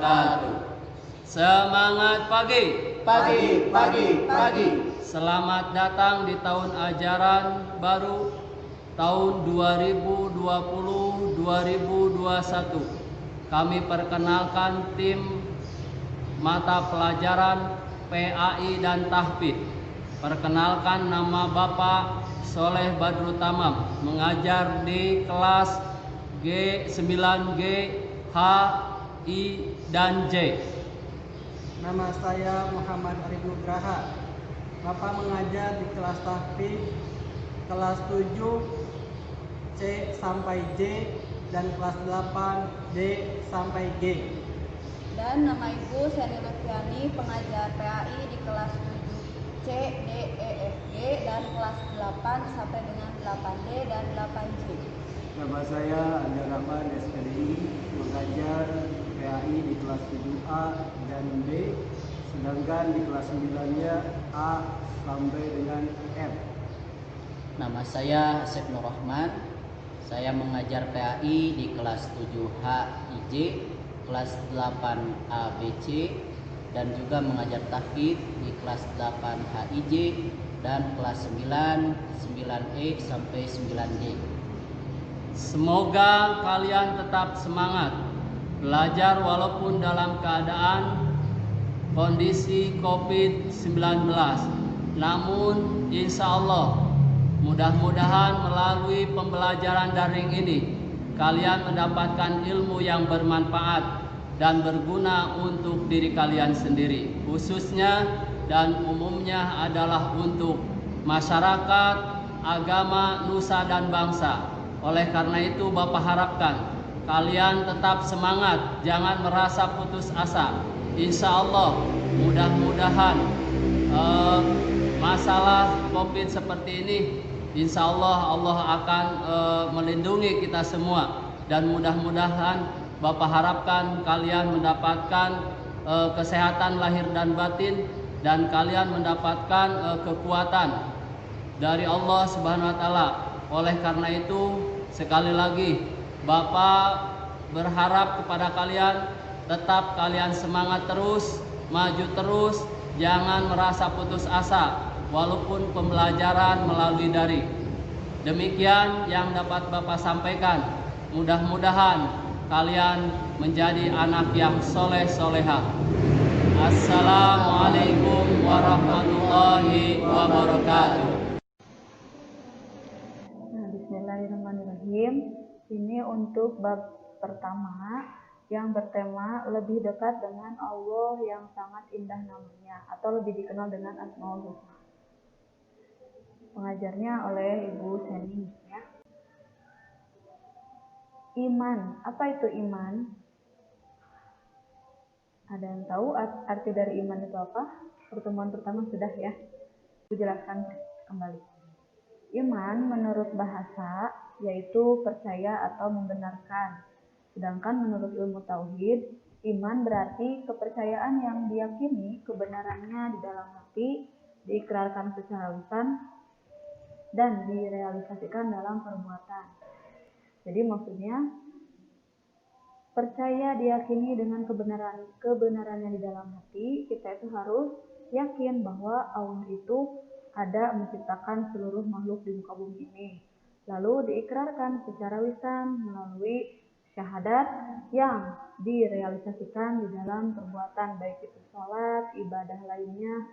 wabarakatuh. Semangat pagi. Pagi, pagi, pagi. Selamat datang di tahun ajaran baru tahun 2020-2021. Kami perkenalkan tim mata pelajaran PAI dan Tahfidz. Perkenalkan, nama Bapak Soleh Badrut Tamam, mengajar di kelas G9G, H, I, dan J. Nama saya Muhammad Arif Nugraha. Bapak mengajar di kelas Tahfidz kelas 7 C sampai J dan kelas 8 D sampai G. Dan nama Ibu Seni Lutfiani, pengajar PAI di kelas 7 C, D, E, F, G dan kelas 8 sampai dengan 8D dan 8J. Nama saya Andi Rahman, SPDI, mengajar PAI di kelas 7A dan B, sedangkan di kelas 9-nya A sampai dengan F. Nama saya Asep Nur Rahman. Saya mengajar PAI di kelas 7H IJ, kelas 8 ABC, dan juga mengajar Tahfidz di kelas 8 HIJ dan kelas 9, 9E sampai 9D. Semoga kalian tetap semangat belajar walaupun dalam keadaan kondisi COVID-19. Namun insya Allah mudah-mudahan melalui pembelajaran daring ini kalian mendapatkan ilmu yang bermanfaat dan berguna untuk diri kalian sendiri, khususnya dan umumnya adalah untuk masyarakat, agama, nusa dan bangsa. Oleh karena itu Bapak harapkan kalian tetap semangat, jangan merasa putus asa. Insya Allah mudah-mudahan masalah COVID seperti ini, insya Allah Allah akan melindungi kita semua. Dan mudah-mudahan Bapak harapkan kalian mendapatkan kesehatan lahir dan batin, dan kalian mendapatkan kekuatan dari Allah Subhanahu wa Ta'ala. Oleh karena itu sekali lagi Bapak berharap kepada kalian tetap kalian semangat terus, maju terus, jangan merasa putus asa walaupun pembelajaran melalui daring. Demikian yang dapat Bapak sampaikan. Mudah-mudahan kalian menjadi anak yang soleh-solehah. Assalamualaikum warahmatullahi wabarakatuh. Bismillahirrahmanirrahim. Ini untuk bab pertama yang bertema lebih dekat dengan Allah yang sangat indah namanya, atau lebih dikenal dengan Asmaul Husna. Pengajarnya oleh Ibu Seni, ya. Iman, apa itu iman? Ada yang tahu arti dari iman itu apa? Pertemuan pertama sudah, ya. Aku jelaskan kembali. Iman menurut bahasa yaitu percaya atau membenarkan. Sedangkan menurut ilmu tauhid, iman berarti kepercayaan yang diyakini kebenarannya di dalam hati, diikrarkan secara lisan, dan direalisasikan dalam perbuatan. Jadi maksudnya percaya diyakini dengan kebenarannya di dalam hati, kita itu harus yakin bahwa Allah itu ada menciptakan seluruh makhluk di muka bumi ini. Lalu diikrarkan secara lisan melalui syahadat yang direalisasikan di dalam perbuatan, baik itu sholat, ibadah lainnya,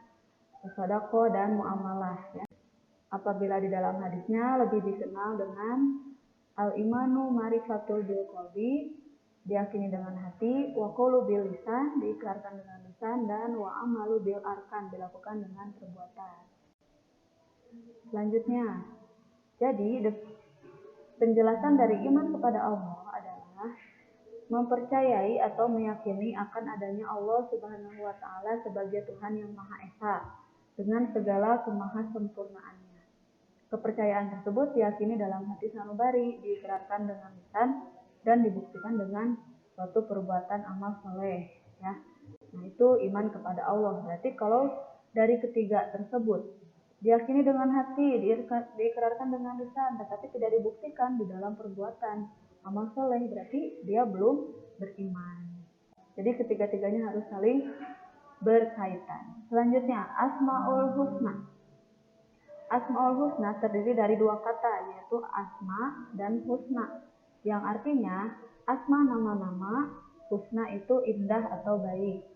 sedekah dan muamalah, ya. Apabila di dalam hadisnya lebih dikenal dengan al-imanu marifatul bil qalbi, diyakini dengan hati, wa qaulu bil lisan, diikrarkan dengan lisan, dan wa amalu bil arkan, dilakukan dengan perbuatan. Selanjutnya, jadi penjelasan dari iman kepada Allah adalah mempercayai atau meyakini akan adanya Allah Subhanahu wa Ta'ala sebagai Tuhan yang Maha Esa dengan segala kemahasempurnaannya. Kepercayaan tersebut diyakini dalam hati sanubari, diikrarkan dengan lisan, dan dibuktikan dengan suatu perbuatan amal soleh, ya. Nah, itu iman kepada Allah. Berarti kalau dari ketiga tersebut diyakini dengan hati, diikrarkan dengan lisan, tetapi tidak dibuktikan di dalam perbuatan amal soleh, berarti dia belum beriman. Jadi ketiga-tiganya harus saling berkaitan. Selanjutnya, Asmaul Husna. Asmaul Husna terdiri dari dua kata, yaitu asma dan husna, yang artinya asma nama-nama, husna itu indah atau baik.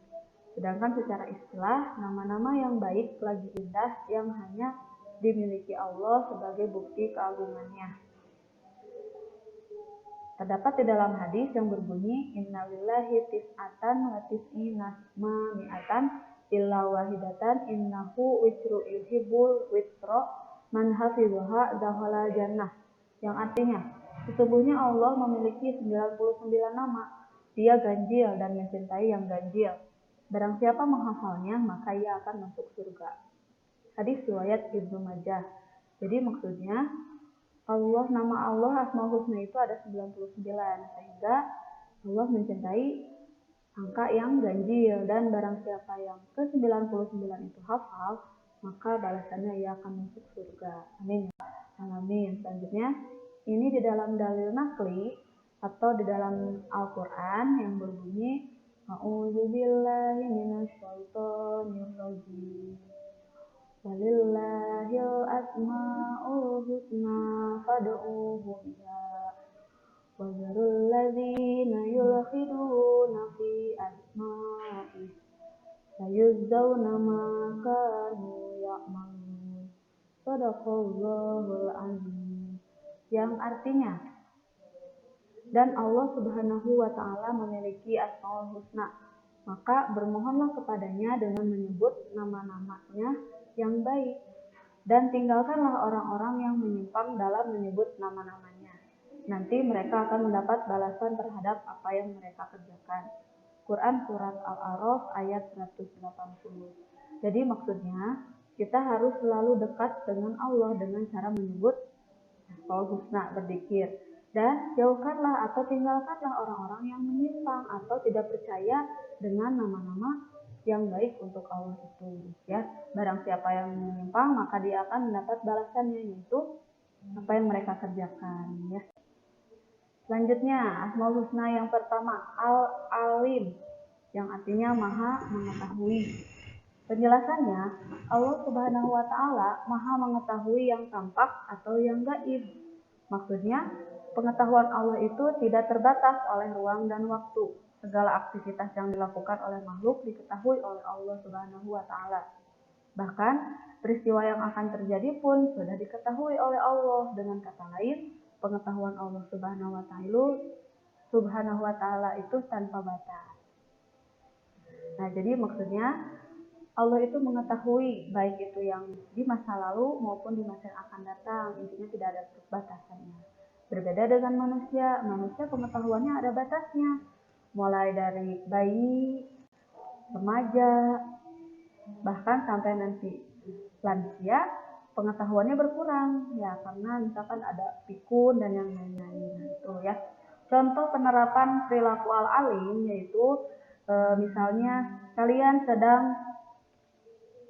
Sedangkan secara istilah, nama-nama yang baik lagi indah yang hanya dimiliki Allah sebagai bukti keagungannya. Terdapat di dalam hadis yang berbunyi, innalillahi tis'atan wa tis'ina asma mi'atan illa wahidatan innahu witru yuhibbul witro man hafidhuha dakhala jannah. Yang artinya, sesungguhnya Allah memiliki 99 nama. Dia ganjil dan mencintai yang ganjil. Barang siapa menghafalnya, maka ia akan masuk surga. Hadis riwayat Ibnu Majah. Jadi maksudnya, nama Allah Asmaul Husna itu ada 99, sehingga Allah mencintai angka yang ganjil, dan barang siapa yang ke-99 itu hafal, maka balasannya ia akan masuk surga. Amin. Amin. Selanjutnya, ini di dalam dalil nakli atau di dalam Al-Quran yang berbunyi, A'udzubillahi minasyaitonir rajim. Walillahil asma'ul husna fad'uhu biha wa dzarul ladzina yulhiduna fi asma'ihi sayudzawna ma kanu ya'malun. Shadaqallahul azim. Yang artinya, dan Allah Subhanahu wa Ta'ala memiliki Asmaul Husna, maka bermohonlah kepadanya dengan menyebut nama-namanya yang baik, dan tinggalkanlah orang-orang yang menyimpang dalam menyebut nama-namanya. Nanti mereka akan mendapat balasan terhadap apa yang mereka kerjakan. Quran Surat Al-A'raf ayat 180. Jadi maksudnya, kita harus selalu dekat dengan Allah dengan cara menyebut Asmaul Husna, berzikir. Dan jauhkanlah atau tinggalkanlah orang-orang yang menyimpang atau tidak percaya dengan nama-nama yang baik untuk Allah itu, ya. Barang siapa yang menyimpang, maka dia akan mendapat balasannya, yaitu apa yang mereka kerjakan, ya. Selanjutnya, Asmaul Husna yang pertama, Al-Alim, yang artinya Maha Mengetahui. Penjelasannya, Allah Subhanahu wa Ta'ala Maha mengetahui yang tampak atau yang gaib. Maksudnya, pengetahuan Allah itu tidak terbatas oleh ruang dan waktu. Segala aktivitas yang dilakukan oleh makhluk diketahui oleh Allah Subhanahu wa Ta'ala. Bahkan peristiwa yang akan terjadi pun sudah diketahui oleh Allah. Dengan kata lain, pengetahuan Allah Subhanahu wa Ta'ala itu tanpa batas. Nah, jadi maksudnya Allah itu mengetahui baik itu yang di masa lalu maupun di masa yang akan datang. Intinya tidak ada batasannya. Berbeda dengan manusia pengetahuannya ada batasnya. Mulai dari bayi, remaja, bahkan sampai nanti lansia, pengetahuannya berkurang, ya, karena misalkan ada pikun dan yang lain-lain itu, ya. Contoh penerapan perilaku al-alim yaitu misalnya kalian sedang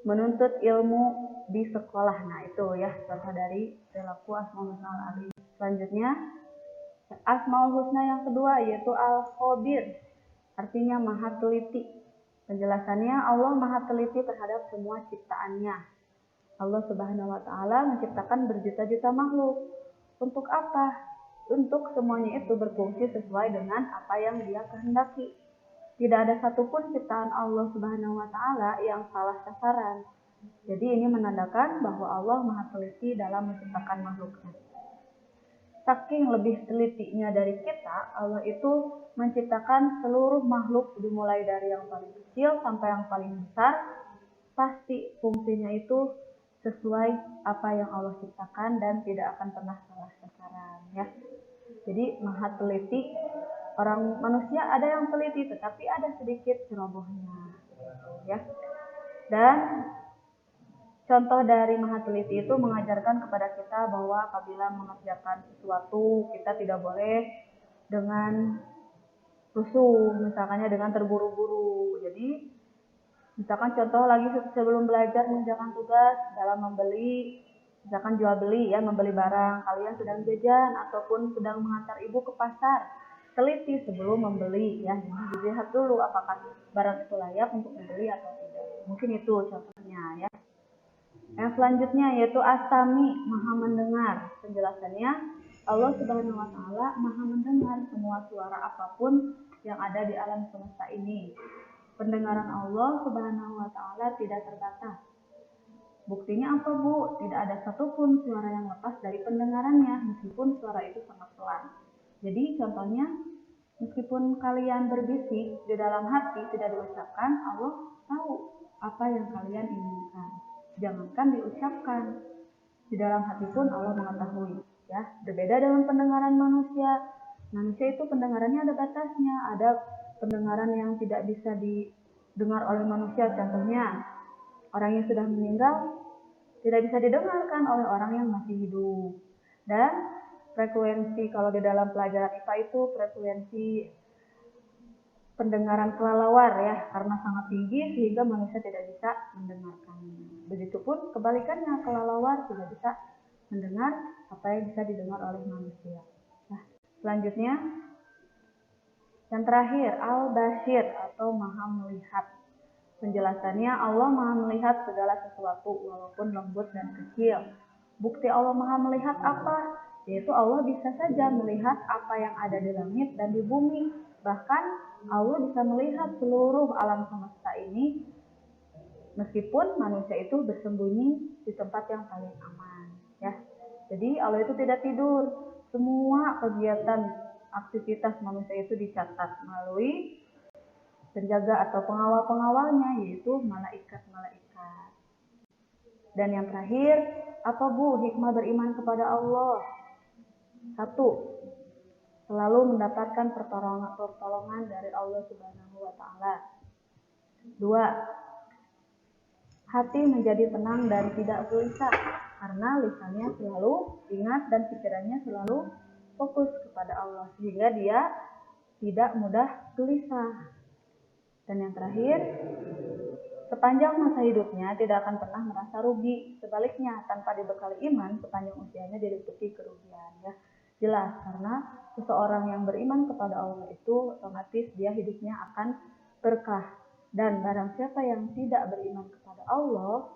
menuntut ilmu di sekolah, nah itu, ya, contoh dari perilaku Asmaul Husna al-alim. Selanjutnya, Asmaul Husna yang kedua yaitu Al-Khabir, artinya Maha Teliti. Penjelasannya, Allah Maha Teliti terhadap semua ciptaannya. Allah Subhanahu wa Ta'ala menciptakan berjuta-juta makhluk. Untuk apa? Untuk semuanya itu berfungsi sesuai dengan apa yang Dia kehendaki. Tidak ada satupun ciptaan Allah Subhanahu wa Ta'ala yang salah sasaran. Jadi ini menandakan bahwa Allah Maha Teliti dalam menciptakan makhluknya. Saking lebih telitinya dari kita, Allah itu menciptakan seluruh makhluk dimulai dari yang paling kecil sampai yang paling besar. Pasti fungsinya itu sesuai apa yang Allah ciptakan dan tidak akan pernah salah sasaran, ya. Jadi Maha Teliti. Orang manusia ada yang teliti, tetapi ada sedikit cerobohnya, ya. Dan contoh dari Maha Teliti itu mengajarkan kepada kita bahwa apabila mengerjakan sesuatu, kita tidak boleh dengan rusuh, misalkannya dengan terburu-buru. Jadi, misalkan contoh lagi sebelum belajar mengerjakan tugas dalam membeli, misalkan jual beli, ya, membeli barang, kalian sedang jajan ataupun sedang mengantar ibu ke pasar. teliti sebelum membeli ya. Jadi dilihat dulu apakah barang itu layak untuk dibeli atau tidak. Mungkin itu contohnya ya. Yang selanjutnya yaitu As-Sami, Maha mendengar. Penjelasannya, Allah Subhanahu wa taala Maha mendengar semua suara apapun yang ada di alam semesta ini. Pendengaran Allah Subhanahu wa taala tidak terbatas. Buktinya apa, Bu? Tidak ada satupun suara yang lepas dari pendengarannya meskipun suara itu sangat pelan. Jadi contohnya, meskipun kalian berbisik di dalam hati tidak diucapkan, Allah tahu apa yang kalian inginkan. Jangankan diucapkan, di dalam hati pun Allah mengetahui. Ya, berbeda dengan pendengaran manusia. Manusia itu pendengarannya ada batasnya, ada pendengaran yang tidak bisa didengar oleh manusia. Contohnya, orang yang sudah meninggal tidak bisa didengarkan oleh orang yang masih hidup. Dan frekuensi kalau di dalam pelajaran IPA itu frekuensi pendengaran kelelawar ya, karena sangat tinggi sehingga manusia tidak bisa mendengarkannya. Begitupun kebalikannya, kelelawar tidak bisa mendengar apa yang bisa didengar oleh manusia. Nah, selanjutnya yang terakhir, Al-Bashir atau Maha Melihat. Penjelasannya, Allah Maha melihat segala sesuatu walaupun lembut dan kecil. Bukti Allah Maha melihat apa? Yaitu Allah bisa saja melihat apa yang ada di langit dan di bumi. Bahkan Allah bisa melihat seluruh alam semesta ini meskipun manusia itu bersembunyi di tempat yang paling aman. Ya. Jadi Allah itu tidak tidur. Semua kegiatan aktivitas manusia itu dicatat melalui penjaga atau pengawal-pengawalnya, yaitu malaikat-malaikat. Dan yang terakhir, apa Bu hikmah beriman kepada Allah? 1. Selalu mendapatkan pertolongan dari Allah Subhanahu wa taala. 2. Hati menjadi tenang dan tidak gelisah karena lisannya selalu ingat dan pikirannya selalu fokus kepada Allah sehingga dia tidak mudah gelisah. Dan yang terakhir, sepanjang masa hidupnya tidak akan pernah merasa rugi. Sebaliknya, tanpa dibekali iman, sepanjang usianya diliputi kerugian. Ya, jelas, karena seseorang yang beriman kepada Allah itu otomatis dia hidupnya akan berkah. Dan barang siapa yang tidak beriman kepada Allah,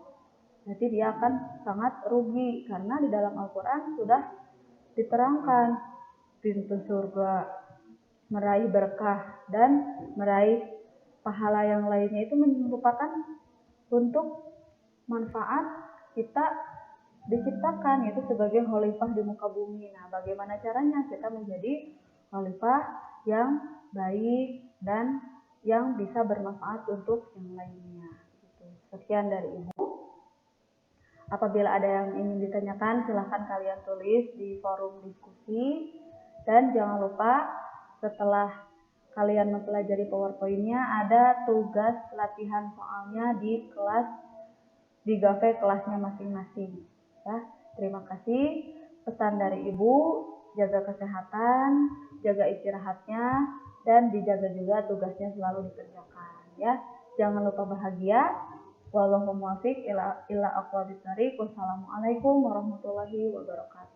berarti dia akan sangat rugi. Karena di dalam Al-Quran sudah diterangkan pintu surga, meraih berkah, dan meraih pahala yang lainnya itu merupakan untuk manfaat kita diciptakan, yaitu sebagai khalifah di muka bumi. Nah, bagaimana caranya kita menjadi khalifah yang baik dan yang bisa bermanfaat untuk yang lainnya. Sekian dari Ibu. Apabila ada yang ingin ditanyakan, silahkan kalian tulis di forum diskusi. Dan jangan lupa setelah kalian mempelajari PowerPoint-nya, ada tugas latihan soalnya di kelas, di GAVE kelasnya masing-masing. Ya, terima kasih. Pesan dari Ibu, jaga kesehatan, jaga istirahatnya, dan dijaga juga tugasnya selalu dikerjakan. Ya, jangan lupa bahagia. Wallahu muwaffiq ila aqwamit thariq. Wassalamualaikum warahmatullahi wabarakatuh.